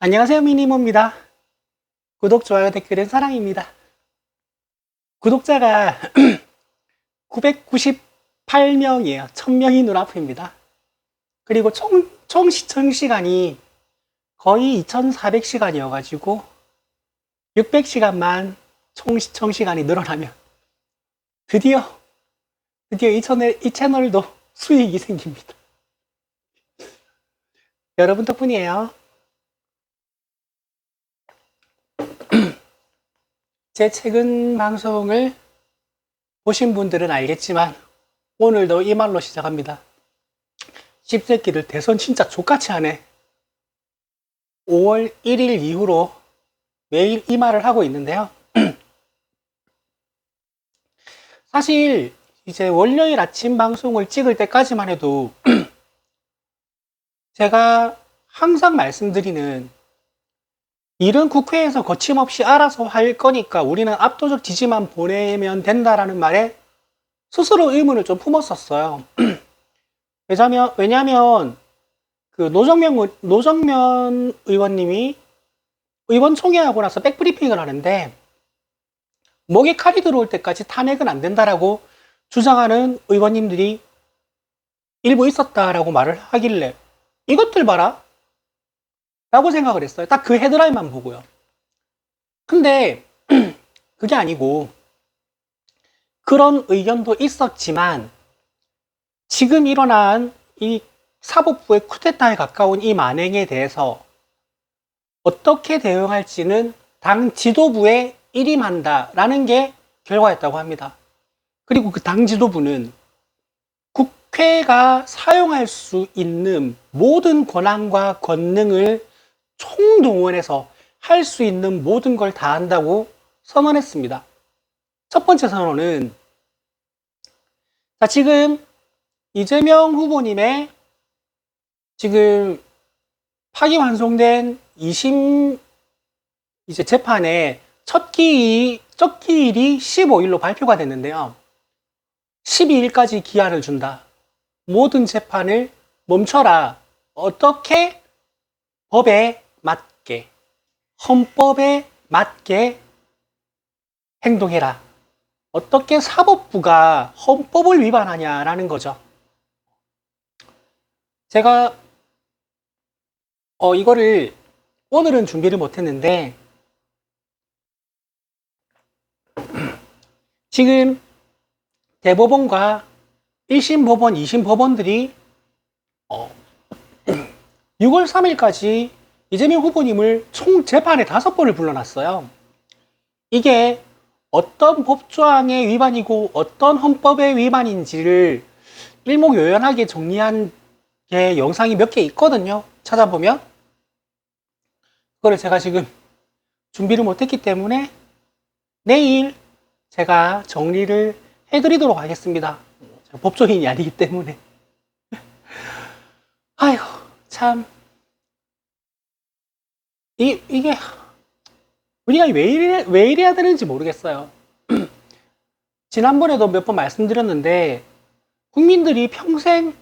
안녕하세요, 미니모입니다. 구독, 좋아요, 댓글은 사랑입니다. 구독자가 998명이에요. 1000명이 눈앞입니다. 그리고 총 시청 시간이 거의 2400시간이어가지고 600시간만 총 시청 시간이 늘어나면 드디어 이 채널도 수익이 생깁니다. 여러분 덕분이에요. 제 최근 방송을 보신 분들은 알겠지만 오늘도 이 말로 시작합니다. 씹새끼들 대선 진짜 족같이 하네. 5월 1일 이후로 매일 이 말을 하고 있는데요. 사실 이제 월요일 아침 방송을 찍을 때까지만 해도 제가 항상 말씀드리는 일은 국회에서 거침없이 알아서 할 거니까 우리는 압도적 지지만 보내면 된다라는 말에 스스로 의문을 좀 품었었어요. 왜냐면 그 노정면 의원님이 의원총회하고 나서 백브리핑을 하는데 목에 칼이 들어올 때까지 탄핵은 안 된다라고 주장하는 의원님들이 일부 있었다라고 말을 하길래 이것들 봐라 라고 생각을 했어요. 딱 그 헤드라인만 보고요. 근데 그게 아니고 그런 의견도 있었지만 지금 일어난 이 사법부의 쿠데타에 가까운 이 만행에 대해서 어떻게 대응할지는 당 지도부에 일임한다라는 게 결과였다고 합니다. 그리고 그 당 지도부는 국회가 사용할 수 있는 모든 권한과 권능을 총동원해서 할 수 있는 모든 걸 다 한다고 선언했습니다. 첫 번째 선언은 지금 이재명 후보님의 지금 파기환송된 2심 이제 재판의 첫 기일이 15일로 발표가 됐는데요. 12일까지 기한을 준다. 모든 재판을 멈춰라. 어떻게? 법에 맞게, 헌법에 맞게 행동해라. 어떻게 사법부가 헌법을 위반하냐라는 거죠. 제가 이거를 오늘은 준비를 못했는데 지금 대법원과 1심 법원, 2심 법원들이 6월 3일까지 이재명 후보님을 총 재판에 5번을 불러놨어요. 이게 어떤 법조항의 위반이고 어떤 헌법의 위반인지를 일목요연하게 정리한 게 영상이 몇 개 있거든요. 찾아보면. 그거를 제가 지금 준비를 못했기 때문에 내일 제가 정리를 해드리도록 하겠습니다. 법조인이 아니기 때문에. 아휴, 참. 이게, 우리가 왜 이래야 되는지 모르겠어요. 지난번에도 몇 번 말씀드렸는데, 국민들이 평생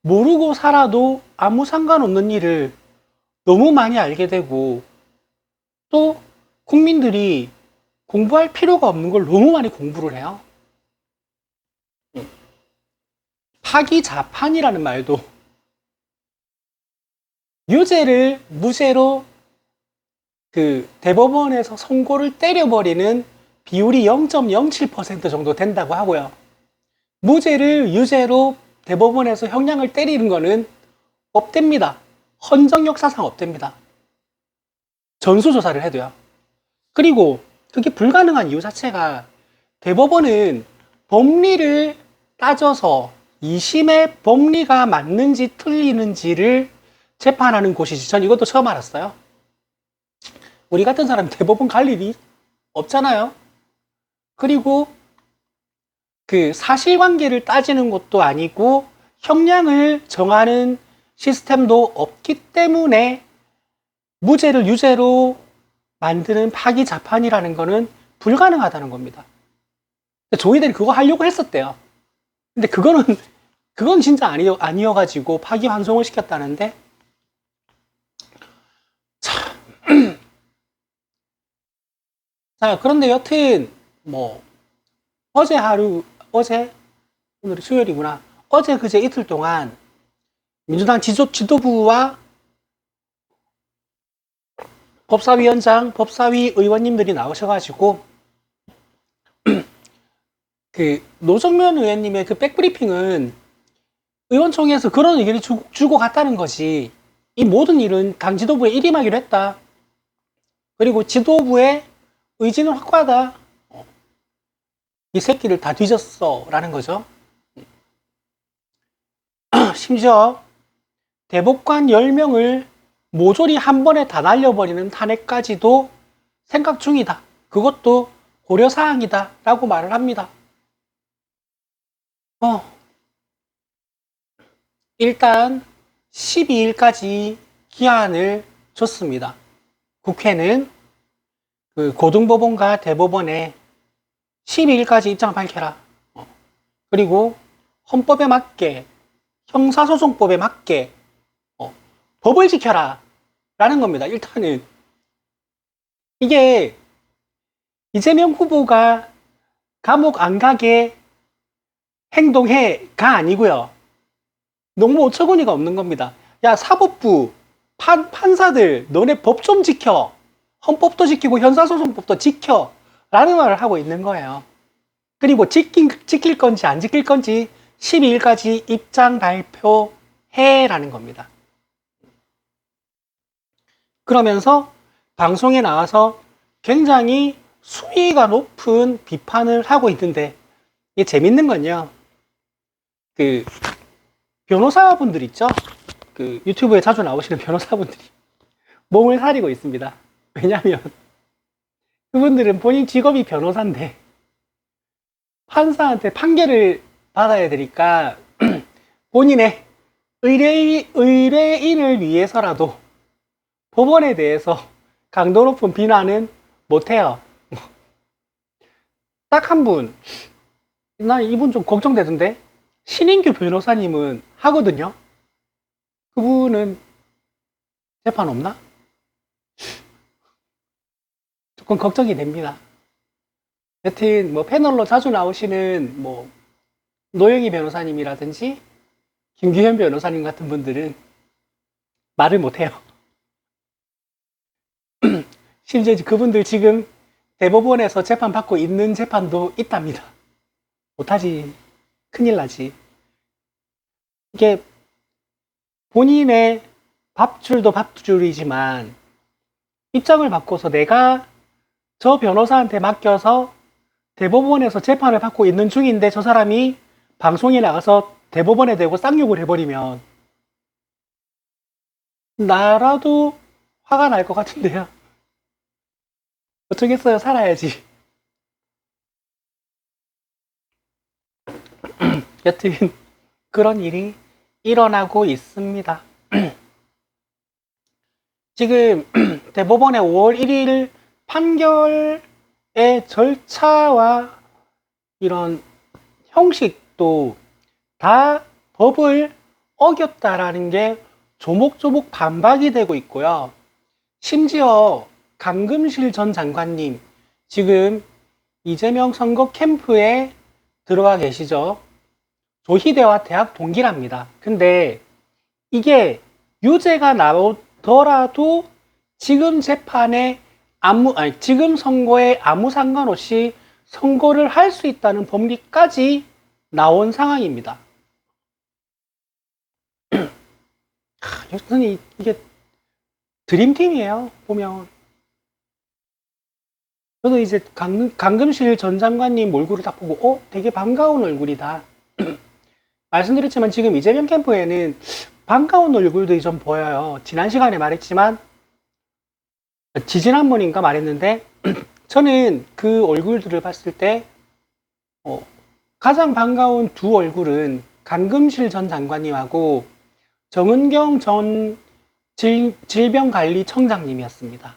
모르고 살아도 아무 상관없는 일을 너무 많이 알게 되고, 또 국민들이 공부할 필요가 없는 걸 너무 많이 공부를 해요. 파기자판이라는 말도 유죄를 무죄로 그 대법원에서 선고를 때려버리는 비율이 0.07% 정도 된다고 하고요. 무죄를 유죄로 대법원에서 형량을 때리는 거는 없답니다. 헌정 역사상 없답니다. 전수조사를 해도요. 그리고 그게 불가능한 이유 자체가 대법원은 법리를 따져서 2심의 법리가 맞는지 틀리는지를 재판하는 곳이지. 전 이것도 처음 알았어요. 우리 같은 사람 대법원 갈 일이 없잖아요. 그리고 그 사실관계를 따지는 것도 아니고 형량을 정하는 시스템도 없기 때문에 무죄를 유죄로 만드는 파기자판이라는 거는 불가능하다는 겁니다. 조이들이 그거 하려고 했었대요. 근데 그건 진짜 아니어가지고 파기환송을 시켰다는데, 참, 자, 그런데 여튼 뭐 어제 하루, 어제 오늘이 수요일이구나. 어제 그제 이틀 동안 민주당 지도부와 법사위원장, 법사위 의원님들이 나오셔가지고 그 노정면 의원님의 그 백브리핑은 의원총회에서 그런 의견을 주고 갔다는 것이 이 모든 일은 당 지도부에 일임하기로 했다. 그리고 지도부의 의지는 확고하다. 이 새끼를 다 뒤졌어 라는 거죠. 심지어 대법관 10명을 모조리 한 번에 다 날려버리는 탄핵까지도 생각 중이다. 그것도 고려사항이다 라고 말을 합니다. 일단 12일까지 기한을 줬습니다. 국회는 그 고등법원과 대법원에 12일까지 입장을 밝혀라. 그리고 헌법에 맞게, 형사소송법에 맞게 법을 지켜라 라는 겁니다. 일단은 이게 이재명 후보가 감옥 안 가게 행동해가 아니고요. 너무 어처구니가 없는 겁니다. 야, 사법부, 판사들, 너네 법 좀 지켜. 헌법도 지키고 형사소송법도 지켜. 라는 말을 하고 있는 거예요. 그리고 지킬 건지 안 지킬 건지 12일까지 입장 발표해 라는 겁니다. 그러면서 방송에 나와서 굉장히 수위가 높은 비판을 하고 있는데, 이게 재밌는 건요. 그 변호사분들 있죠? 그 유튜브에 자주 나오시는 변호사분들이 몸을 사리고 있습니다. 왜냐면 그분들은 본인 직업이 변호사인데 판사한테 판결을 받아야 되니까 본인의 의뢰인을 위해서라도 법원에 대해서 강도 높은 비난은 못해요. 딱 한 분, 난 이분 좀 걱정되던데, 신인규 변호사님은 하거든요. 그분은 재판 없나? 조금 걱정이 됩니다. 여튼 뭐 패널로 자주 나오시는 뭐 노영희 변호사님이라든지 김규현 변호사님 같은 분들은 말을 못해요. 심지어 그분들 지금 대법원에서 재판받고 있는 재판도 있답니다. 못하지. 큰일 나지. 이게 본인의 밥줄도 밥줄이지만 입장을 바꿔서 내가 저 변호사한테 맡겨서 대법원에서 재판을 받고 있는 중인데 저 사람이 방송에 나가서 대법원에 대고 쌍욕을 해버리면 나라도 화가 날 것 같은데요. 어쩌겠어요. 살아야지. 여튼 그런 일이 일어나고 있습니다. 지금 대법원의 5월 1일 판결의 절차와 이런 형식도 다 법을 어겼다라는 게 조목조목 반박이 되고 있고요. 심지어 강금실 전 장관님, 지금 이재명 선거 캠프에 들어가 계시죠. 조희대와 대학 동기랍니다. 근데 이게 유죄가 나오더라도 지금 재판에 지금 선거에 아무 상관없이 선거를 할 수 있다는 법리까지 나온 상황입니다. 여튼 이게 드림팀이에요. 보면 저도 이제 강금실 전 장관님 얼굴을 딱 보고 되게 반가운 얼굴이다. 말씀드렸지만 지금 이재명 캠프에는 반가운 얼굴들이 좀 보여요. 지난 시간에 말했지만 지지난번인가 말했는데 저는 그 얼굴들을 봤을 때 가장 반가운 두 얼굴은 강금실 전 장관님하고 정은경 전 질병관리청장님이었습니다.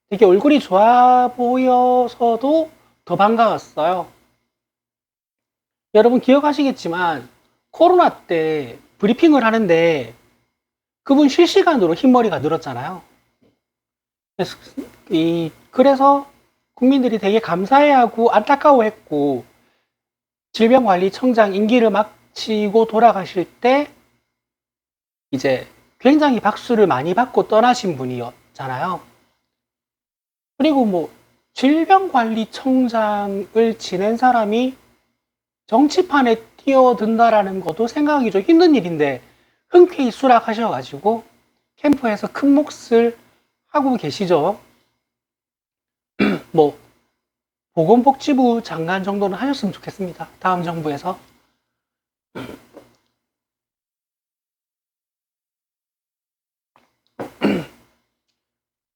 되게 얼굴이 좋아 보여서도 더 반가웠어요. 여러분 기억하시겠지만 코로나 때 브리핑을 하는데 그분 실시간으로 흰머리가 늘었잖아요. 그래서 국민들이 되게 감사해하고 안타까워했고, 질병관리청장 임기를 마치고 돌아가실 때 이제 굉장히 박수를 많이 받고 떠나신 분이었잖아요. 그리고 뭐 질병관리청장을 지낸 사람이 정치판에 뛰어든다라는 것도 생각하기 좀 힘든 일인데 흔쾌히 수락하셔가지고 캠프에서 큰 몫을 하고 계시죠. 뭐 보건복지부 장관 정도는 하셨으면 좋겠습니다. 다음 정부에서.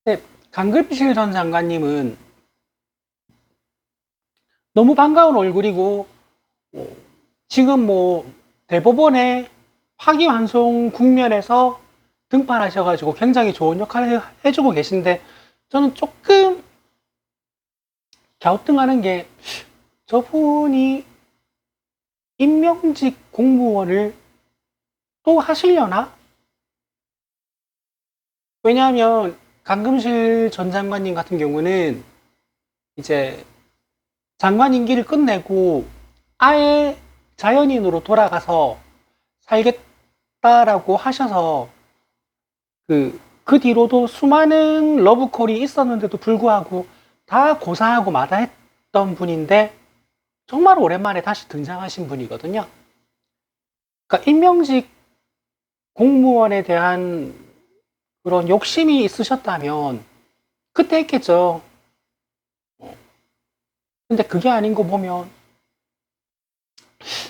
네, 강급실 전 장관님은 너무 반가운 얼굴이고 지금 뭐 대법원의 파기환송 국면에서 등판하셔가지고 굉장히 좋은 역할을 해주고 계신데 저는 조금 갸우뚱하는 게 저분이 임명직 공무원을 또 하시려나? 왜냐하면 강금실 전 장관님 같은 경우는 이제 장관 임기를 끝내고 아예 자연인으로 돌아가서 살겠다라고 하셔서 그 뒤로도 수많은 러브콜이 있었는데도 불구하고 다 고사하고 마다했던 분인데 정말 오랜만에 다시 등장하신 분이거든요. 그러니까 임명직 공무원에 대한 그런 욕심이 있으셨다면 그때 했겠죠. 근데 그게 아닌 거 보면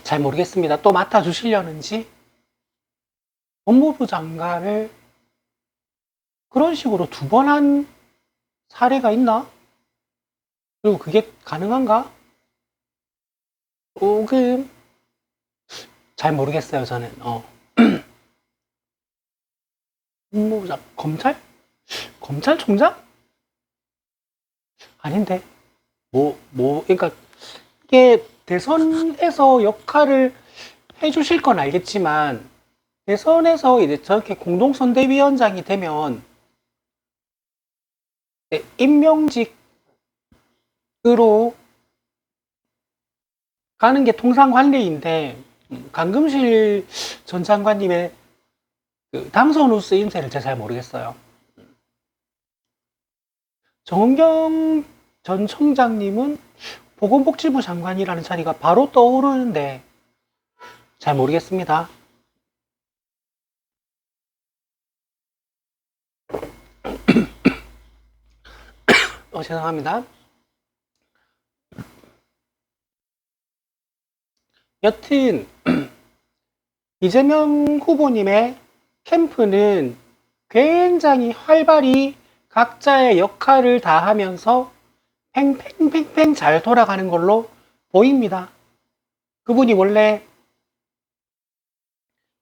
잘 모르겠습니다. 또 맡아주시려는지 법무부 장관을 그런 식으로 두 번 한 사례가 있나? 그리고 그게 가능한가? 조금 잘 모르겠어요. 저는 법무부 검찰총장? 아닌데 그러니까 이게 대선에서 역할을 해주실 건 알겠지만 대선에서 이제 저렇게 공동선대위원장이 되면 임명직으로 가는 게 통상 관례인데 강금실 전 장관님의 당선 후 쓰임새를 제가 잘 모르겠어요. 정은경 전 청장님은 보건복지부 장관이라는 자리가 바로 떠오르는데 잘 모르겠습니다. 죄송합니다. 여튼 이재명 후보님의 캠프는 굉장히 활발히 각자의 역할을 다하면서 팽팽팽팽 잘 돌아가는 걸로 보입니다. 그분이 원래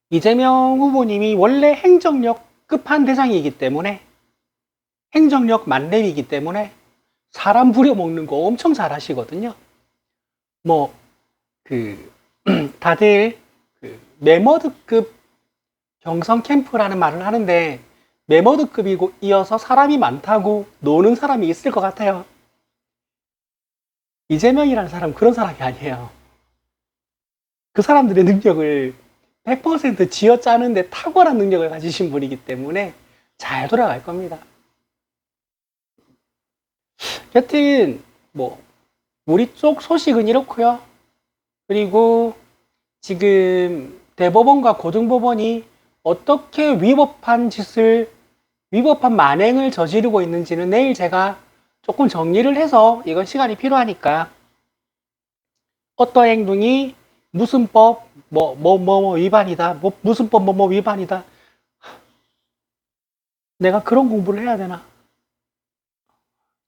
이재명 후보님이 원래 행정력 끝판대장이기 때문에 행정력 만렙이기 때문에 사람 부려먹는 거 엄청 잘하시거든요. 뭐 다들 매머드급 경선 캠프라는 말을 하는데 매머드급이고 이어서 사람이 많다고 노는 사람이 있을 것 같아요. 이재명이라는 사람 그런 사람이 아니에요. 그 사람들의 능력을 100% 쥐어짜는데 탁월한 능력을 가지신 분이기 때문에 잘 돌아갈 겁니다. 여튼 뭐 우리 쪽 소식은 이렇고요. 그리고 지금 대법원과 고등법원이 어떻게 위법한 만행을 저지르고 있는지는 내일 제가 조금 정리를 해서 이건 시간이 필요하니까 어떤 행동이 무슨 법 위반이다 무슨 법 위반이다 내가 그런 공부를 해야 되나?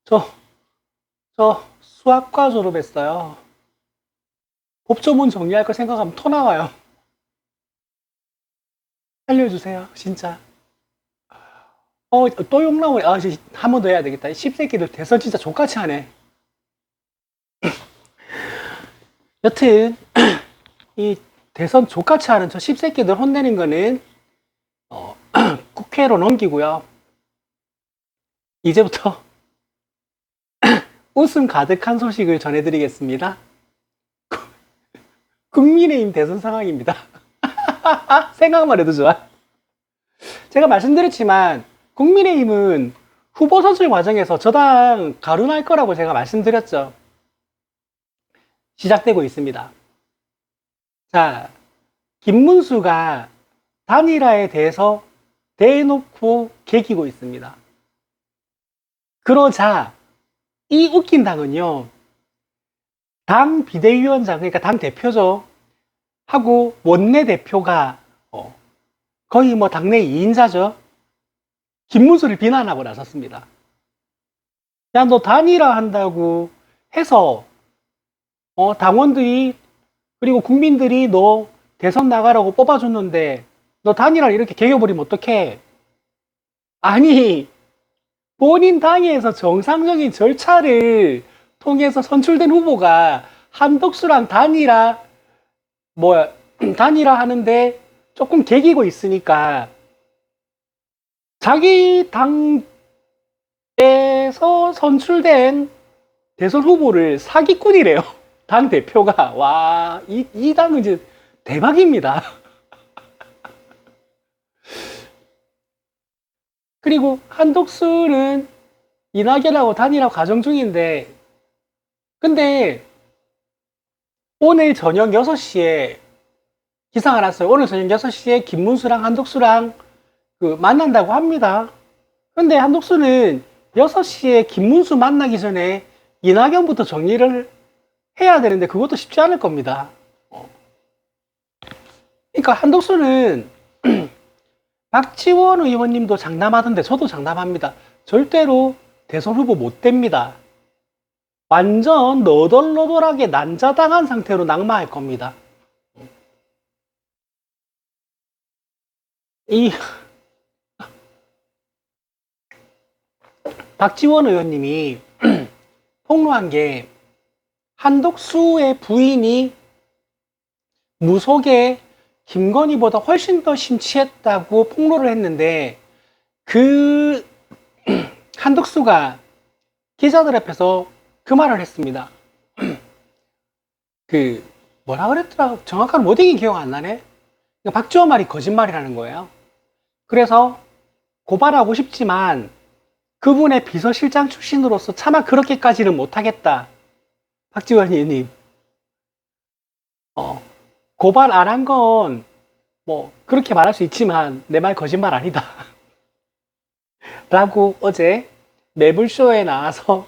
저 수학과 졸업했어요. 법조문 정리할 거 생각하면 토 나와요. 살려주세요, 진짜. 또 욕 나오네. 한 번 더 해야 되겠다. 이 씹새끼들 대선 진짜 족같이 하네. 여튼, 이 대선 족같이 하는 저 씹새끼들 혼내는 거는, 국회로 넘기고요. 이제부터 웃음 가득한 소식을 전해드리겠습니다. 국민의힘 대선 상황입니다. 생각만 해도 좋아. 제가 말씀드렸지만 국민의힘은 후보 선출 과정에서 저당 가ลุ้날 거라고 제가 말씀드렸죠. 시작되고 있습니다. 자, 김문수가 단일화에 대해서 대놓고 개기고 있습니다. 그러자 이 웃긴 당은요, 당 비대위원장, 그러니까 당 대표죠, 하고 원내대표가 거의 뭐 당내 2인자죠. 김문수를 비난하고 나섰습니다. 야, 너 단일화 한다고 해서 당원들이 그리고 국민들이 너 대선 나가라고 뽑아줬는데 너 단일화를 이렇게 개겨버리면 어떡해? 아니, 본인 당에서 정상적인 절차를 통해서 선출된 후보가 한덕수랑 단일화 하는데 조금 개기고 있으니까 자기 당에서 선출된 대선 후보를 사기꾼이래요. 당 대표가. 와, 이 당은 이제 대박입니다. 그리고 한덕수는 이낙연하고 단일화 과정 중인데, 근데 오늘 저녁 6시에 기사가 났어요. 오늘 저녁 6시에 김문수랑 한덕수랑 만난다고 합니다. 근데 한덕수는 6시에 김문수 만나기 전에 이낙연부터 정리를 해야 되는데 그것도 쉽지 않을 겁니다. 그러니까 한덕수는 박지원 의원님도 장담하던데 저도 장담합니다. 절대로 대선 후보 못 됩니다. 완전 너덜너덜하게 난자당한 상태로 낙마할 겁니다. 이 박지원 의원님이 폭로한 게 한덕수의 부인이 무속에 김건희보다 훨씬 더 심취했다고 폭로를 했는데 한덕수가 기자들 앞에서 그 말을 했습니다. 뭐라 그랬더라? 정확한 워딩이 기억 안 나네? 박지원 말이 거짓말이라는 거예요. 그래서 고발하고 싶지만 그분의 비서실장 출신으로서 차마 그렇게까지는 못하겠다. 박지원 의원님. 고발 안 한 건 그렇게 말할 수 있지만 내 말 거짓말 아니다. 라고 어제 매불쇼에 나와서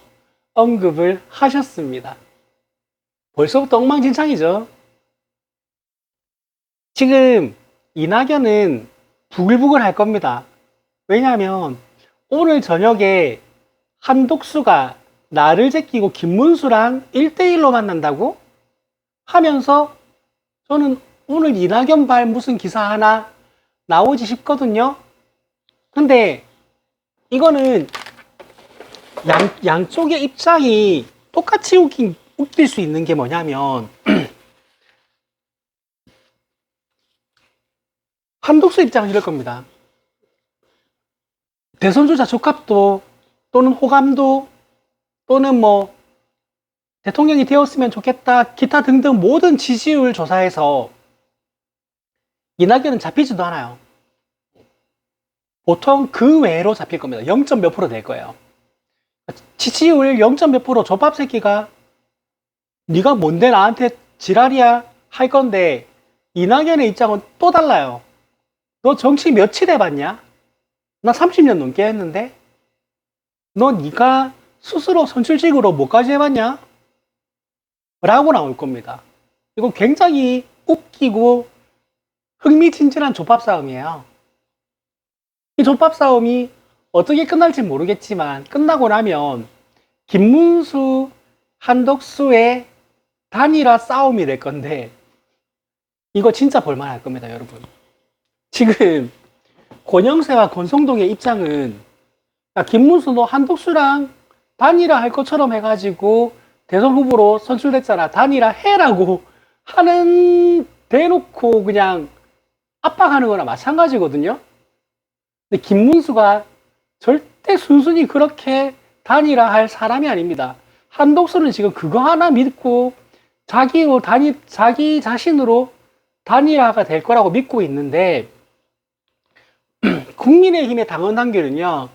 언급을 하셨습니다. 벌써부터 엉망진창이죠. 지금 이낙연은 부글부글 할 겁니다. 왜냐하면 오늘 저녁에 한독수가 나를 제끼고 김문수랑 1대1로 만난다고 하면서 저는 오늘 이낙연 발 무슨 기사 하나 나오지 싶거든요. 근데 이거는 양쪽의 입장이 똑같이 웃길 수 있는 게 뭐냐면 한독수 입장은 이럴 겁니다. 대선 주자 적합도 또는 호감도 또는 대통령이 되었으면 좋겠다 기타 등등 모든 지지율 조사에서 이낙연은 잡히지도 않아요. 보통 그 외로 잡힐 겁니다. 0. 몇 프로 될 거예요. 지지율 0. 몇 프로 조밥 새끼가 네가 뭔데 나한테 지랄이야 할 건데 이낙연의 입장은 또 달라요. 너 정치 며칠 해봤냐? 나 30년 넘게 했는데 너 네가 스스로 선출직으로 뭐까지 해봤냐? 라고 나올 겁니다. 이거 굉장히 웃기고 흥미진진한 족밥 싸움이에요. 이 족밥 싸움이 어떻게 끝날지 모르겠지만 끝나고 나면 김문수, 한덕수의 단일화 싸움이 될 건데 이거 진짜 볼만할 겁니다, 여러분. 지금 권영세와 권성동의 입장은 김문수도 한덕수랑 단일화 할 것처럼 해가지고 대선 후보로 선출됐잖아. 단일화 해라고 하는 대놓고 그냥 압박하는 거나 마찬가지거든요. 근데 김문수가 절대 순순히 그렇게 단일화 할 사람이 아닙니다. 한독수는 지금 그거 하나 믿고 자기 자신으로 단일화가 될 거라고 믿고 있는데, 국민의힘의 당원 단결은요,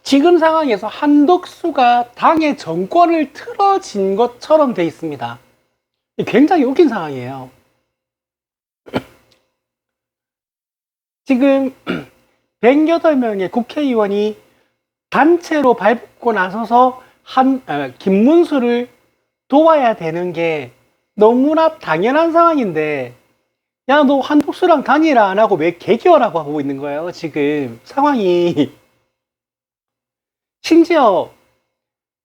지금 상황에서 한덕수가 당의 정권을 틀어진 것처럼 돼 있습니다. 굉장히 웃긴 상황이에요. 지금 108명의 국회의원이 단체로 발붙고 나서서 김문수를 도와야 되는 게 너무나 당연한 상황인데, 야, 너 한독수랑 단일화 안 하고 왜 개기어라고 하고 있는 거예요, 지금 상황이. 심지어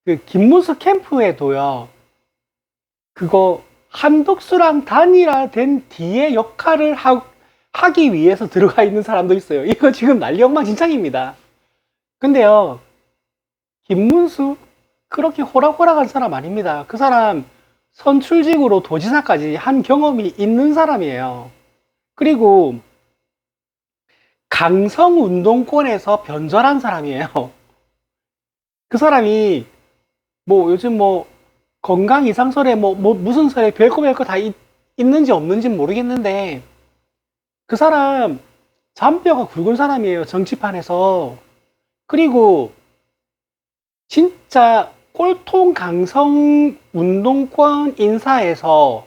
그 김문수 캠프에도요, 그거 한독수랑 단일화된 뒤에 역할을 하기 위해서 들어가 있는 사람도 있어요. 이거 지금 난리 엉망진창입니다. 근데요, 김문수 그렇게 호락호락한 사람 아닙니다. 그 사람 선출직으로 도지사까지 한 경험이 있는 사람이에요. 그리고 강성 운동권에서 변절한 사람이에요. 그 사람이 뭐 요즘 뭐 건강 이상설에 뭐 무슨 설에 별거 다 있는지 없는지 모르겠는데, 그 사람 잔뼈가 굵은 사람이에요, 정치판에서. 그리고 진짜 꼴통 강성 운동권 인사에서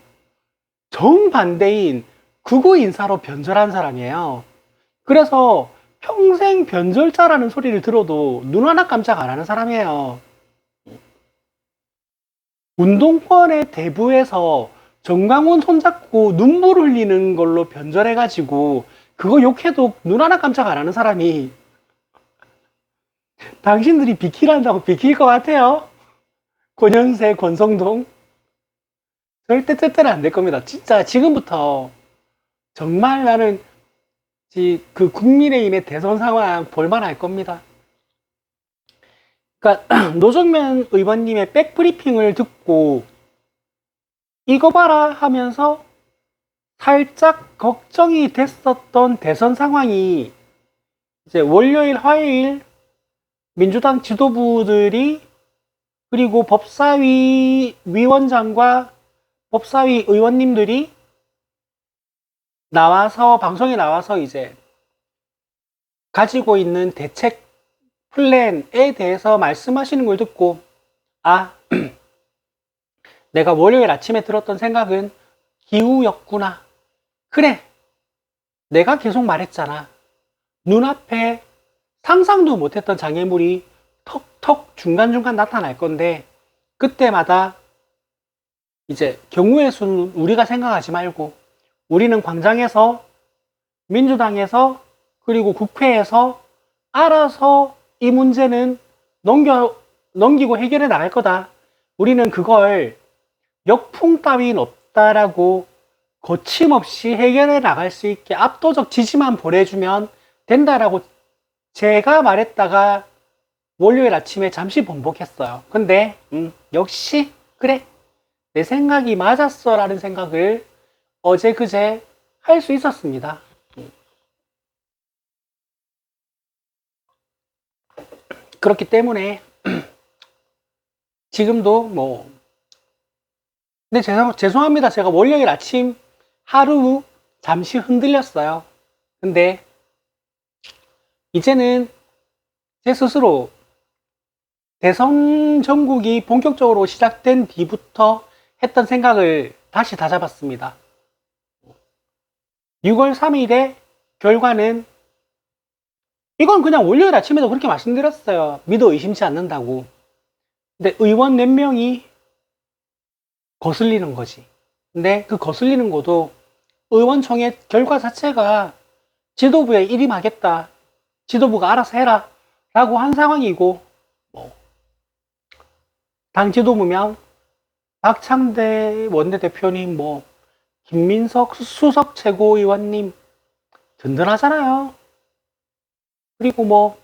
정반대인 극우 인사로 변절한 사람이에요. 그래서 평생 변절자라는 소리를 들어도 눈 하나 깜짝 안 하는 사람이에요. 운동권의 대부에서 정광훈 손잡고 눈물 흘리는 걸로 변절해가지고 그거 욕해도 눈 하나 깜짝 안 하는 사람이, 당신들이 비키란다고 비킬 것 같아요? 권현세, 권성동? 절대 뜻대로 안 될 겁니다. 진짜 지금부터 정말 나는 그 국민의힘의 대선 상황 볼만할 겁니다. 그러니까 노정면 의원님의 백브리핑을 듣고 이거 봐라 하면서 살짝 걱정이 됐었던 대선 상황이 이제 월요일, 화요일 민주당 지도부들이, 그리고 법사위 위원장과 법사위 의원님들이 나와서, 방송에 나와서 이제 가지고 있는 대책 플랜에 대해서 말씀하시는 걸 듣고, 아, 내가 월요일 아침에 들었던 생각은 기우였구나. 그래, 내가 계속 말했잖아. 눈앞에 상상도 못했던 장애물이 턱턱 중간중간 나타날 건데, 그때마다 이제 경우의 수는 우리가 생각하지 말고 우리는 광장에서, 민주당에서, 그리고 국회에서 알아서 이 문제는 넘기고 해결해 나갈 거다. 우리는 그걸 역풍 따윈 없다라고 거침없이 해결해 나갈 수 있게 압도적 지지만 보내주면 된다라고 제가 말했다가 월요일 아침에 잠시 번복했어요. 근데 역시 그래, 내 생각이 맞았어 라는 생각을 어제 그제 할 수 있었습니다. 그렇기 때문에 지금도 뭐, 근데 죄송합니다. 제가 월요일 아침 하루 잠시 흔들렸어요. 근데 이제는 제 스스로 대선 전국이 본격적으로 시작된 뒤부터 했던 생각을 다시 다잡았습니다. 6월 3일의 결과는, 이건 그냥 월요일 아침에도 그렇게 말씀드렸어요. 믿어 의심치 않는다고. 근데 의원 4명이 거슬리는 거지. 근데 그 거슬리는 것도 의원총회 결과 자체가 지도부에 일임하겠다, 지도부가 알아서 해라 라고 한 상황이고, 당 지도부면 박창대 원내대표님, 김민석 수석 최고위원님 든든하잖아요. 그리고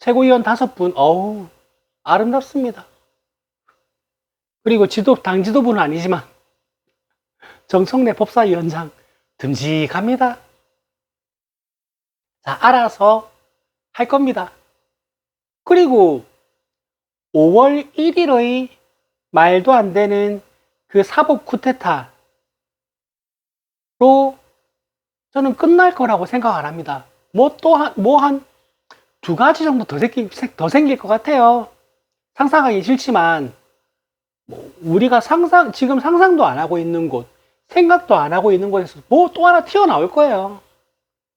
최고위원 5분, 어우, 아름답습니다. 그리고 당 지도부는 아니지만 정청래 법사위원장 듬직합니다. 자, 알아서 할 겁니다. 그리고 5월 1일의 말도 안 되는 그 사법 쿠데타로 저는 끝날 거라고 생각 안 합니다. 뭐 또 한 두 가지 정도 더 생길 것 같아요. 상상하기 싫지만, 우리가 지금 상상도 안 하고 있는 곳, 생각도 안 하고 있는 곳에서 뭐 또 하나 튀어나올 거예요.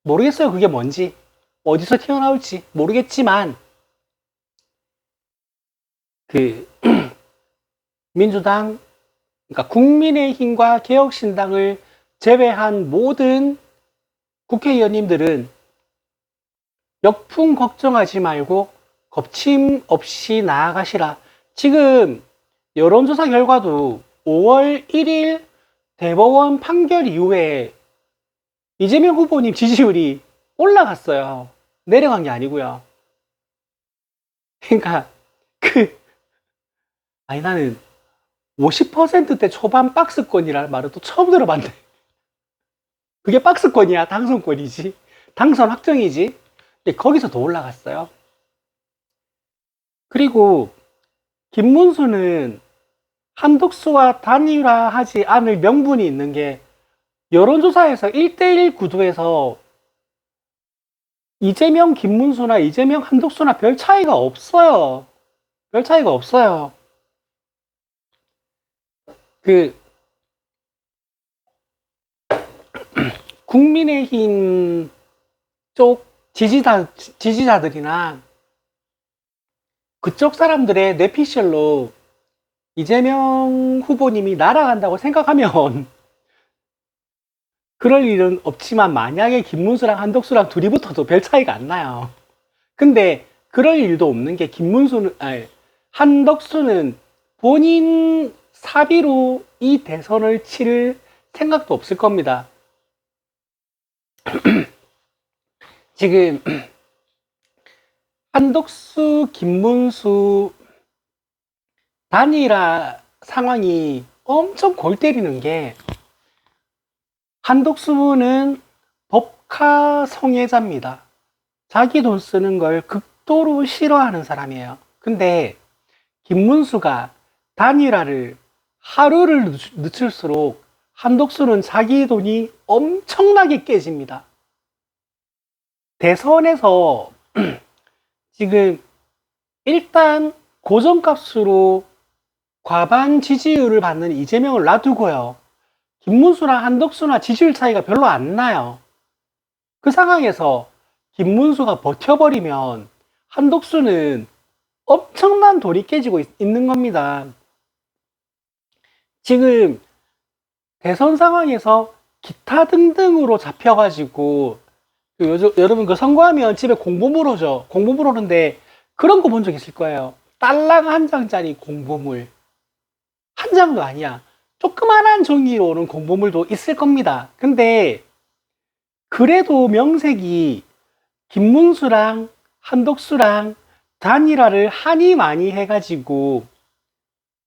모르겠어요. 그게 뭔지. 어디서 튀어나올지 모르겠지만, 그, 민주당, 그러니까 국민의힘과 개혁신당을 제외한 모든 국회의원님들은 역풍 걱정하지 말고 겁침없이 나아가시라. 지금 여론조사 결과도 5월 1일 대법원 판결 이후에 이재명 후보님 지지율이 올라갔어요. 내려간 게 아니고요. 그러니까 아니 나는 50%대 초반 박스권이라는 말을 또 처음 들어봤네. 그게 박스권이야? 당선권이지? 당선 확정이지? 근데 거기서 더 올라갔어요. 그리고 김문수는 한독수와 단일화하지 않을 명분이 있는 게 여론조사에서 1대1 구도에서 이재명 김문수나 이재명 한독수나 별 차이가 없어요. 별 차이가 없어요. 국민의힘 쪽 지지자들이나 그쪽 사람들의 뇌피셜로 이재명 후보님이 날아간다고 생각하면 그럴 일은 없지만 만약에 김문수랑 한덕수랑 둘이 붙어도 별 차이가 안 나요. 근데 그럴 일도 없는 게 한덕수는 본인 사비로 이 대선을 치를 생각도 없을 겁니다. 지금 한덕수, 김문수 단일화 상황이 엄청 골 때리는 게 한덕수는 법카 성애자입니다. 자기 돈 쓰는 걸 극도로 싫어하는 사람이에요. 근데 김문수가 단일화를 하루를 늦출수록 한덕수는 자기 돈이 엄청나게 깨집니다. 대선에서 지금 일단 고정값으로 과반 지지율을 받는 이재명을 놔두고요. 김문수나 한덕수나 지지율 차이가 별로 안 나요. 그 상황에서 김문수가 버텨버리면 한덕수는 엄청난 돌이 깨지고 있는 겁니다. 지금 대선 상황에서 기타 등등으로 잡혀가지고 여러분 그 선거하면 집에 공보물 오죠. 공보물 오는데 그런 거 본 적 있을 거예요. 딸랑 한 장짜리 공보물. 한 장도 아니야. 조그만한 종이로 오는 공보물도 있을 겁니다. 근데 그래도 명색이 김문수랑 한덕수랑 단일화를 하니 많이 해가지고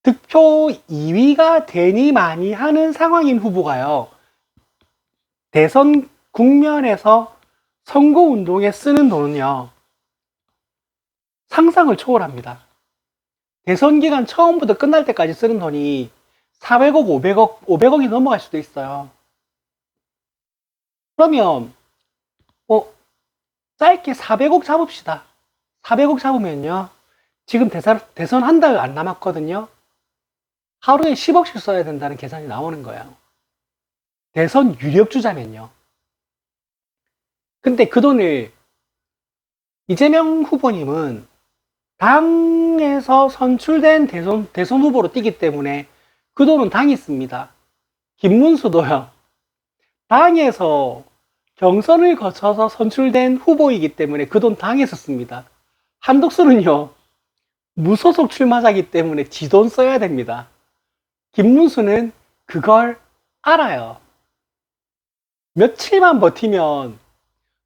득표 2위가 되니 많이 하는 상황인 후보가요. 대선 국면에서 선거운동에 쓰는 돈은요. 상상을 초월합니다. 대선 기간 처음부터 끝날 때까지 쓰는 돈이 400억, 500억이 넘어갈 수도 있어요. 그러면 짧게 400억 잡읍시다. 400억 잡으면요. 지금 대선 한 달 안 남았거든요. 하루에 10억씩 써야 된다는 계산이 나오는 거예요. 대선 유력주자면요. 근데 그 돈을 이재명 후보님은 당에서 선출된 대선 후보로 뛰기 때문에 그 돈은 당이 씁니다. 김문수도요. 당에서 경선을 거쳐서 선출된 후보이기 때문에 그 돈 당에서 씁니다. 한덕수는요. 무소속 출마자이기 때문에 지 돈 써야 됩니다. 김문수는 그걸 알아요. 며칠만 버티면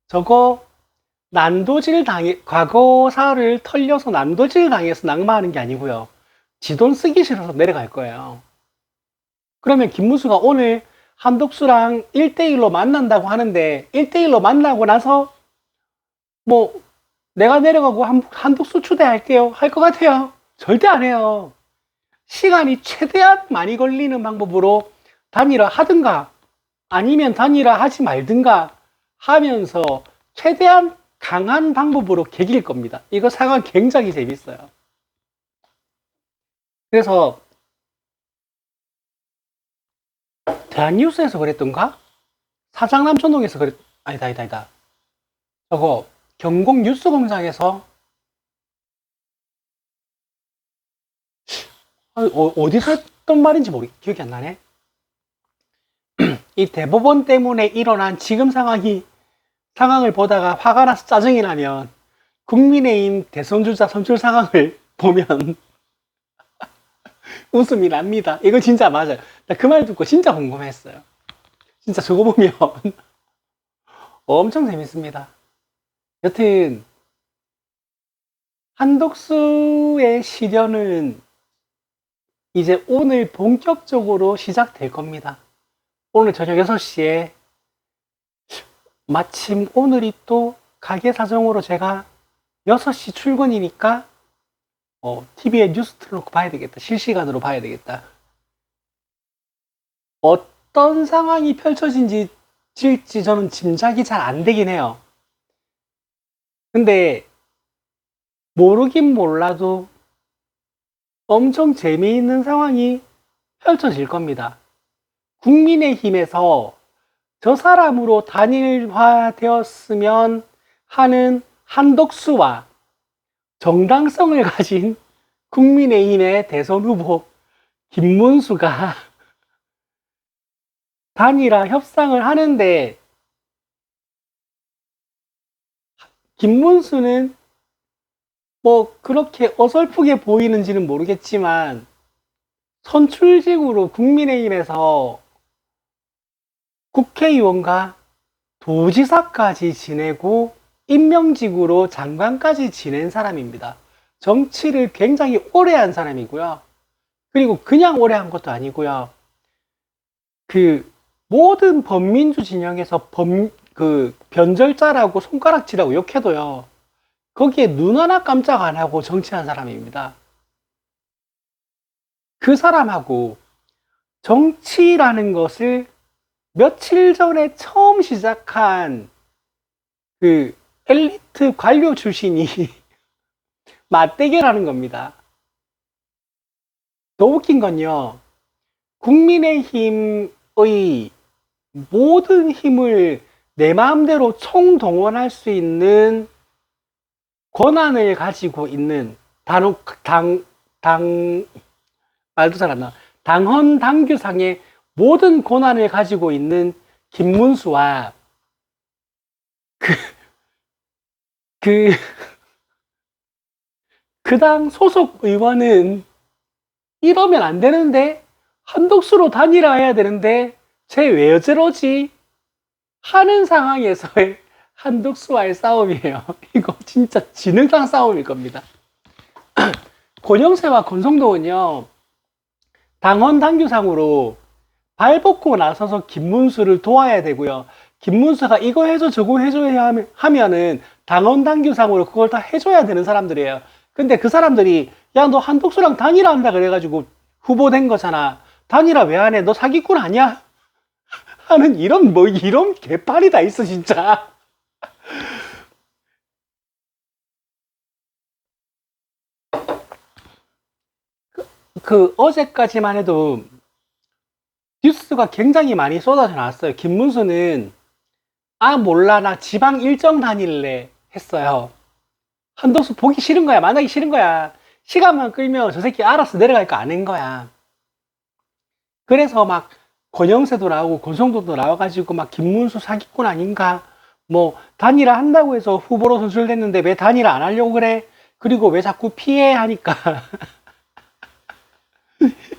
저거 과거사를 털려서 난도질 당해서 낙마하는 게 아니고요. 지 돈 쓰기 싫어서 내려갈 거예요. 그러면 김문수가 오늘 한덕수랑 1대1로 만난다고 하는데 1대1로 만나고 나서 내가 내려가고 한덕수 추대할게요 할 것 같아요. 절대 안 해요. 시간이 최대한 많이 걸리는 방법으로 단일화 하든가 아니면 단일화 하지 말든가 하면서 최대한 강한 방법으로 개길 겁니다. 이거 상황 굉장히 재밌어요. 그래서 대한뉴스에서 그랬던가? 사장남천동에서 아니다. 저거 경공뉴스공장에서 어디서 했던 말인지 기억이 안 나네. 이 대법원 때문에 일어난 지금 상황을 보다가 화가 나서 짜증이 나면 국민의힘 대선주자 선출 상황을 보면 웃음이 납니다. 이거 진짜 맞아요. 나 그 말 듣고 진짜 궁금했어요. 진짜 저거 보면 엄청 재밌습니다. 여튼 한덕수의 시련은 이제 오늘 본격적으로 시작될 겁니다. 오늘 저녁 6시에 마침 오늘이 또 가게 사정으로 제가 6시 출근이니까 TV에 뉴스 틀어놓고 봐야 되겠다. 실시간으로 봐야 되겠다. 어떤 상황이 펼쳐질지 저는 짐작이 잘 안 되긴 해요. 근데 모르긴 몰라도 엄청 재미있는 상황이 펼쳐질 겁니다. 국민의힘에서 저 사람으로 단일화되었으면 하는 한덕수와 정당성을 가진 국민의힘의 대선 후보 김문수가 단일화 협상을 하는데, 김문수는 뭐 그렇게 어설프게 보이는지는 모르겠지만 선출직으로 국민의힘에서 국회의원과 도지사까지 지내고 임명직으로 장관까지 지낸 사람입니다. 정치를 굉장히 오래 한 사람이고요. 그리고 그냥 오래 한 것도 아니고요. 그 모든 범민주 진영에서 변절자라고 손가락질하고 욕해도요, 거기에 눈 하나 깜짝 안 하고 정치한 사람입니다. 그 사람하고 정치라는 것을 며칠 전에 처음 시작한 그 엘리트 관료 출신이 맞대결하는 겁니다. 더 웃긴 건요, 국민의힘의 모든 힘을 내 마음대로 총동원할 수 있는 권한을 가지고 있는 말도 잘 안 나와. 당헌 당규상의 모든 권한을 가지고 있는 김문수와 그 당 소속 의원은 이러면 안 되는데, 한덕수로 단일화해야 되는데 쟤 왜 저러지? 하는 상황에서의 한덕수와의 싸움이에요. 이거 진짜 지능상 싸움일 겁니다. 권영세와 권성동은요, 당헌 당규상으로 발벗고 나서서 김문수를 도와야 되고요. 김문수가 이거 해줘 저거 해줘야 하면은 당헌 당규상으로 그걸 다 해줘야 되는 사람들이에요. 근데 그 사람들이 야, 너 한덕수랑 단일화 한다 그래가지고 후보된 거잖아. 단일화 왜 안 해? 너 사기꾼 아니야? 하는 이런 개판이 다 있어 진짜. 어제까지만 해도 뉴스가 굉장히 많이 쏟아져 나왔어요. 김문수는 몰라 나 지방 일정 다닐래 했어요. 한덕수 보기 싫은 거야. 만나기 싫은 거야. 시간만 끌면 저 새끼 알아서 내려갈 거 아닌 거야. 그래서 막 권영세도 나오고 권성도도 나와가지고 막 김문수 사기꾼 아닌가, 뭐 단일화 한다고 해서 후보로 선출됐는데 왜 단일화 안 하려고 그래? 그리고 왜 자꾸 피해 하니까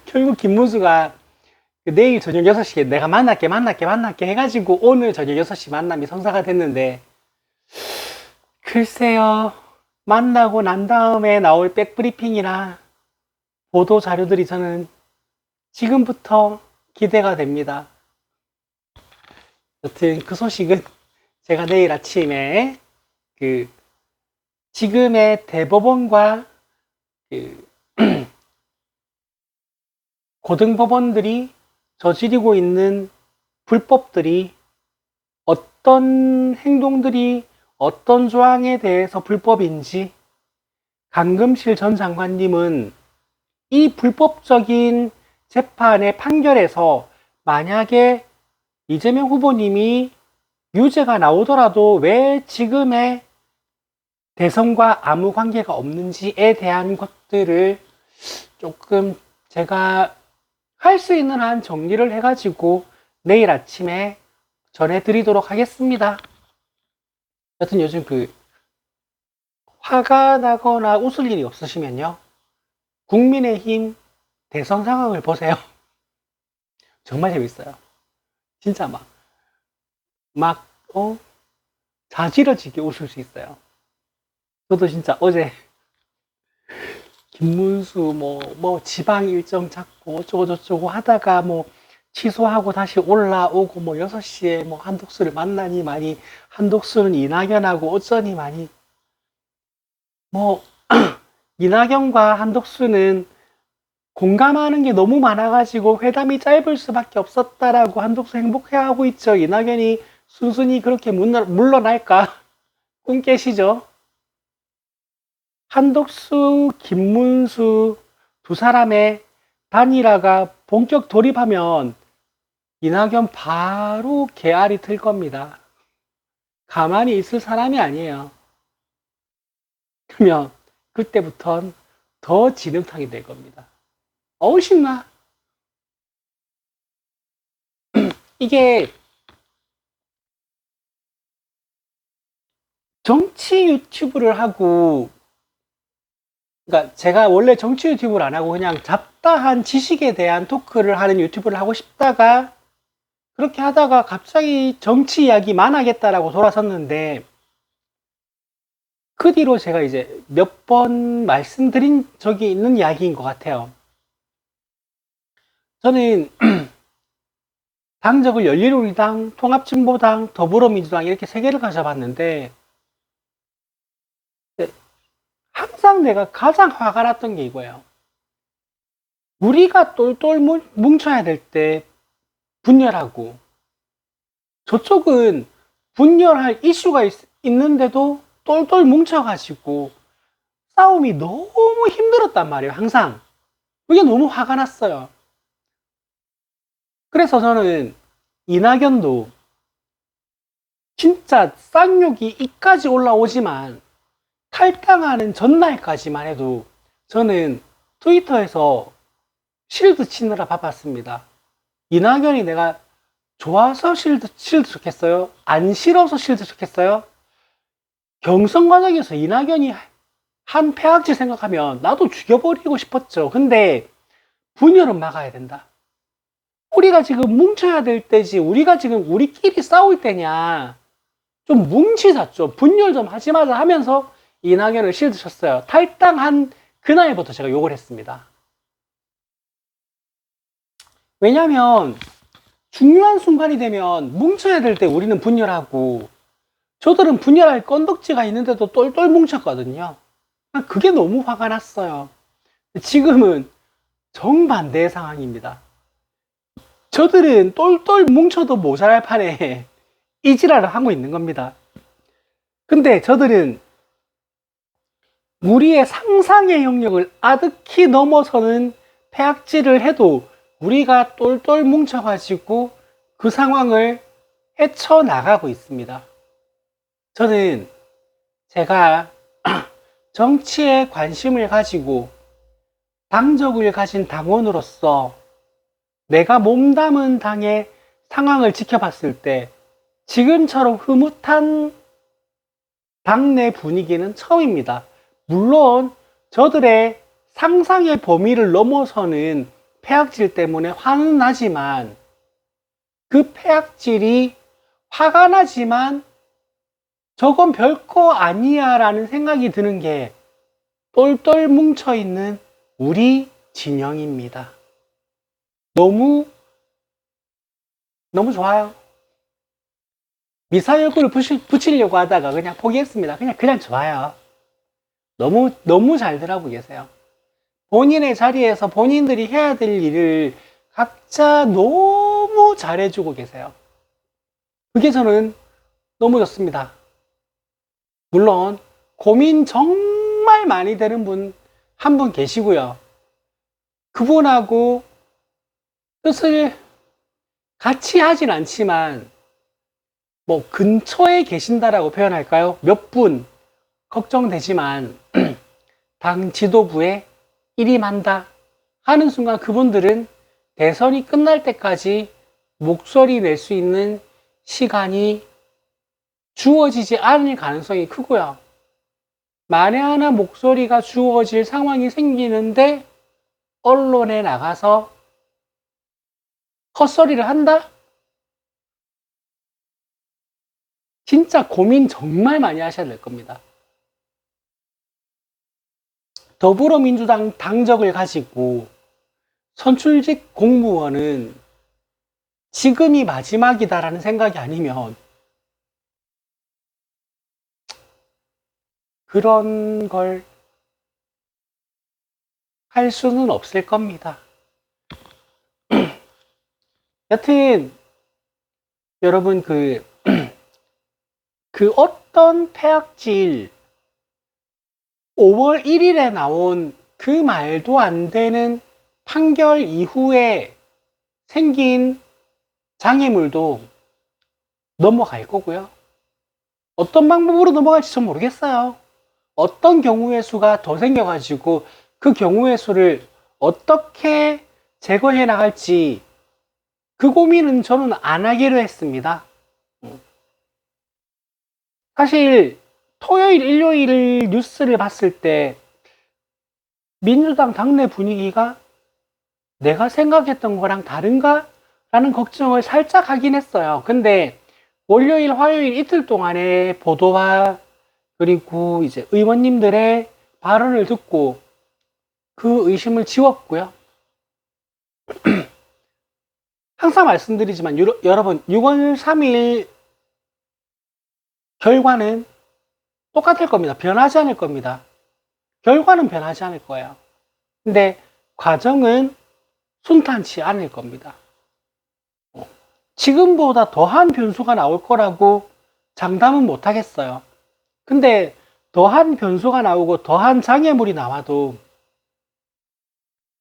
결국 김문수가 내일 저녁 6시에 내가 만날게 해가지고 오늘 저녁 6시 만남이 성사가 됐는데, 글쎄요, 만나고 난 다음에 나올 백브리핑이나 보도 자료들이 저는 지금부터 기대가 됩니다. 여튼 그 소식은 제가 내일 아침에 지금의 대법원과 고등법원들이 저지르고 있는 불법들이 어떤 행동들이 어떤 조항에 대해서 불법인지 강금실 전 장관님은 이 불법적인 재판의 판결에서 만약에 이재명 후보님이 유죄가 나오더라도 왜 지금의 대선과 아무 관계가 없는지에 대한 것들을 조금 제가 할 수 있는 한 정리를 해가지고 내일 아침에 전해드리도록 하겠습니다. 여튼 요즘 화가 나거나 웃을 일이 없으시면요, 국민의힘 대선 상황을 보세요. 정말 재밌어요. 진짜 자지러지게 웃을 수 있어요. 저도 진짜 어제 김문수 지방 일정 잡고 어쩌고저쩌고 하다가 취소하고 다시 올라오고 6시에 한독수를 만나니 많이, 한독수는 이낙연하고 어쩌니 많이, 이낙연과 한독수는 공감하는 게 너무 많아가지고 회담이 짧을 수밖에 없었다라고 한독수 행복해하고 있죠. 이낙연이 순순히 그렇게 물러날까? 꿈 깨시죠? 한독수, 김문수 두 사람의 단일화가 본격 돌입하면 이낙연 바로 개알이 틀 겁니다. 가만히 있을 사람이 아니에요. 그러면 그때부턴 더 진흙탕이 될 겁니다. 어우 신나. 이게 정치 유튜브를 하고, 그러니까 제가 원래 정치 유튜브를 안 하고 그냥 잡다한 지식에 대한 토크를 하는 유튜브를 하고 싶다가, 그렇게 하다가 갑자기 정치 이야기만 하겠다라고 돌아섰는데, 그 뒤로 제가 이제 몇 번 말씀드린 적이 있는 이야기인 것 같아요. 저는 당적을 열린우리당, 통합진보당, 더불어민주당 이렇게 세 개를 가져봤는데, 항상 내가 가장 화가 났던 게 이거예요. 우리가 똘똘 뭉쳐야 될 때 분열하고, 저쪽은 분열할 이슈가 있는데도 똘똘 뭉쳐가지고 싸움이 너무 힘들었단 말이에요. 항상 그게 너무 화가 났어요. 그래서 저는 이낙연도 진짜 쌍욕이 이까지 올라오지만 탈당하는 전날까지만 해도 저는 트위터에서 실드 치느라 바빴습니다. 이낙연이 내가 좋아서 실드 쳤겠어요? 안 싫어서 실드 쳤겠어요? 경선 과정에서 이낙연이 한 폐악질 생각하면 나도 죽여버리고 싶었죠. 근데 분열은 막아야 된다. 우리가 지금 뭉쳐야 될 때지, 우리가 지금 우리끼리 싸울 때냐. 좀 뭉치자, 좀 분열 좀 하지 마자 하면서 이낙연을 실드 쳤어요. 탈당한 그날부터 제가 욕을 했습니다. 왜냐면 중요한 순간이 되면 뭉쳐야 될 때 우리는 분열하고, 저들은 분열할 건덕지가 있는데도 똘똘 뭉쳤거든요. 그게 너무 화가 났어요. 지금은 정반대의 상황입니다. 저들은 똘똘 뭉쳐도 모자랄 판에 이 지랄을 하고 있는 겁니다. 근데 저들은 우리의 상상의 영역을 아득히 넘어서는 폐악질을 해도 우리가 똘똘 뭉쳐가지고 그 상황을 헤쳐나가고 있습니다. 저는 제가 정치에 관심을 가지고 당적을 가진 당원으로서 내가 몸담은 당의 상황을 지켜봤을 때 지금처럼 흐뭇한 당내 분위기는 처음입니다. 물론 저들의 상상의 범위를 넘어서는 폐악질 때문에 화는 나지만, 그 폐악질이 화가 나지만 저건 별거 아니야 라는 생각이 드는 게 똘똘 뭉쳐있는 우리 진영입니다. 너무 좋아요. 미사일 얼굴을 붙이려고 하다가 그냥 포기했습니다. 그냥 좋아요. 너무 잘들 하고 계세요. 본인의 자리에서 본인들이 해야 될 일을 각자 너무 잘해주고 계세요. 그게 저는 너무 좋습니다. 물론 고민 정말 많이 되는 분 한 분 계시고요. 그분하고 뜻을 같이 하진 않지만 뭐 근처에 계신다라고 표현할까요? 몇 분 걱정되지만 당 지도부에 일임한다 하는 순간 그분들은 대선이 끝날 때까지 목소리 낼 수 있는 시간이 주어지지 않을 가능성이 크고요. 만에 하나 목소리가 주어질 상황이 생기는데 언론에 나가서 헛소리를 한다? 진짜 고민 정말 많이 하셔야 될 겁니다. 더불어민주당 당적을 가지고 선출직 공무원은 지금이 마지막이다라는 생각이 아니면 그런 걸 할 수는 없을 겁니다. 여튼 여러분 그 어떤 폐악질 5월 1일에 나온 그 말도 안 되는 판결 이후에 생긴 장애물도 넘어갈 거고요. 어떤 방법으로 넘어갈지 전 모르겠어요. 어떤 경우의 수가 더 생겨가지고 그 경우의 수를 어떻게 제거해 나갈지 그 고민은 저는 안 하기로 했습니다. 사실 토요일, 일요일 뉴스를 봤을 때 민주당 당내 분위기가 내가 생각했던 거랑 다른가? 라는 걱정을 살짝 하긴 했어요. 근데 월요일, 화요일 이틀 동안의 보도와 그리고 이제 의원님들의 발언을 듣고 그 의심을 지웠고요. 항상 말씀드리지만 여러분 6월 3일 결과는 똑같을 겁니다. 변하지 않을 겁니다. 결과는 변하지 않을 거예요. 근데 과정은 순탄치 않을 겁니다. 지금보다 더한 변수가 나올 거라고 장담은 못 하겠어요. 근데 더한 변수가 나오고 더한 장애물이 나와도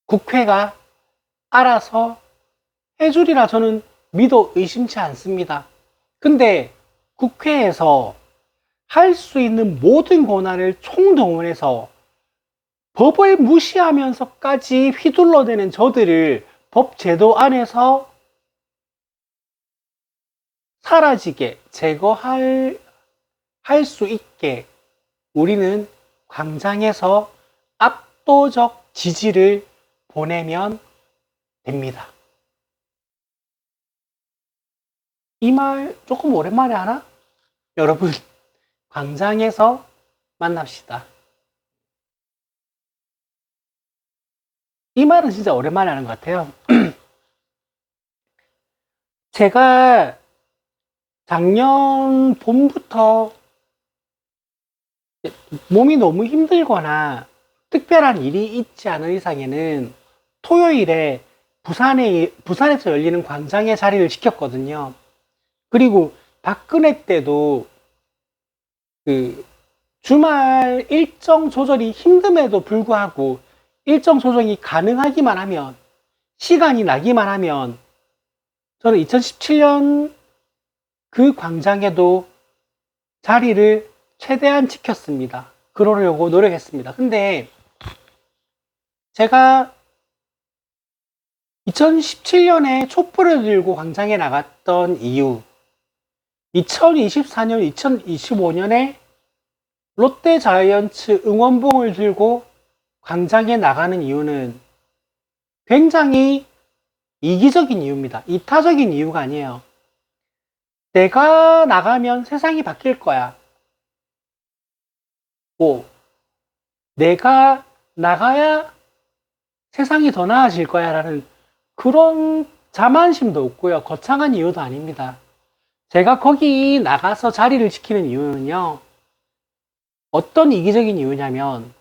국회가 알아서 해주리라 저는 믿어 의심치 않습니다. 근데 국회에서 할 수 있는 모든 권한을 총동원해서 법을 무시하면서까지 휘둘러대는 저들을 법 제도 안에서 사라지게 제거할 수 있게 우리는 광장에서 압도적 지지를 보내면 됩니다. 이 말 조금 오랜만에 하나? 여러분 광장에서 만납시다. 이 말은 진짜 오랜만에 하는 것 같아요. 제가 작년 봄부터 몸이 너무 힘들거나 특별한 일이 있지 않은 이상에는 토요일에 부산에서 열리는 광장에 자리를 지켰거든요. 그리고 박근혜 때도 그 주말 일정 조절이 힘듦에도 불구하고 일정 조정이 가능하기만 하면 시간이 나기만 하면 저는 2017년 그 광장에도 자리를 최대한 지켰습니다. 그러려고 노력했습니다. 근데 제가 2017년에 촛불을 들고 광장에 나갔던 이유, 2024년, 2025년에 롯데 자이언츠 응원봉을 들고 광장에 나가는 이유는 굉장히 이기적인 이유입니다. 이타적인 이유가 아니에요. 내가 나가면 세상이 바뀔 거야. 뭐, 내가 나가야 세상이 더 나아질 거야 라는 그런 자만심도 없고요. 거창한 이유도 아닙니다. 제가 거기 나가서 자리를 지키는 이유는요. 어떤 이기적인 이유냐면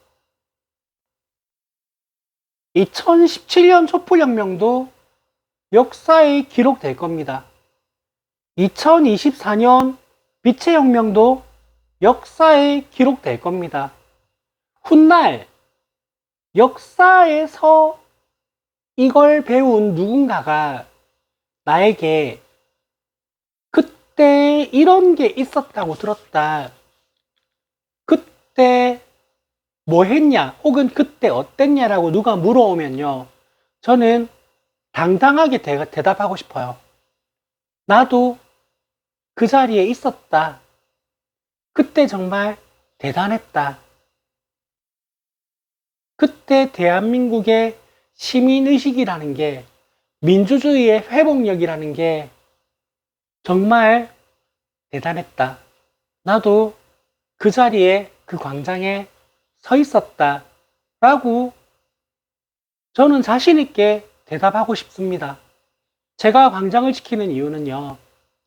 2017년 촛불혁명도 역사에 기록될 겁니다. 2024년 빛의 혁명도 역사에 기록될 겁니다. 훗날 역사에서 이걸 배운 누군가가 나에게 그때 이런 게 있었다고 들었다. 그때 뭐 했냐? 혹은 그때 어땠냐라고 누가 물어오면요. 저는 당당하게 대답하고 싶어요. 나도 그 자리에 있었다. 그때 정말 대단했다. 그때 대한민국의 시민의식이라는 게, 민주주의의 회복력이라는 게 정말 대단했다. 나도 그 자리에, 그 광장에 서 있었다. 라고 저는 자신있게 대답하고 싶습니다. 제가 광장을 지키는 이유는요,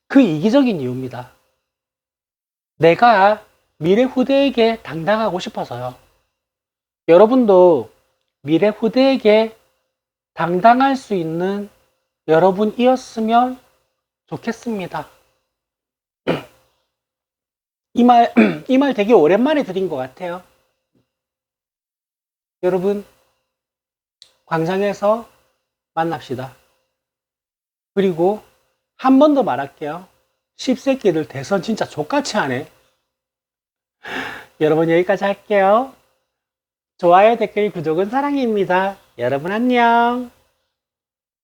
그 이기적인 이유입니다. 내가 미래 후대에게 당당하고 싶어서요. 여러분도 미래 후대에게 당당할 수 있는 여러분이었으면 좋겠습니다. 이 말 되게 오랜만에 드린 것 같아요. 여러분, 광장에서 만납시다. 그리고 한 번 더 말할게요. 씹새끼들 대선 진짜 족같이 하네. 여러분, 여기까지 할게요. 좋아요, 댓글, 구독은 사랑입니다. 여러분 안녕.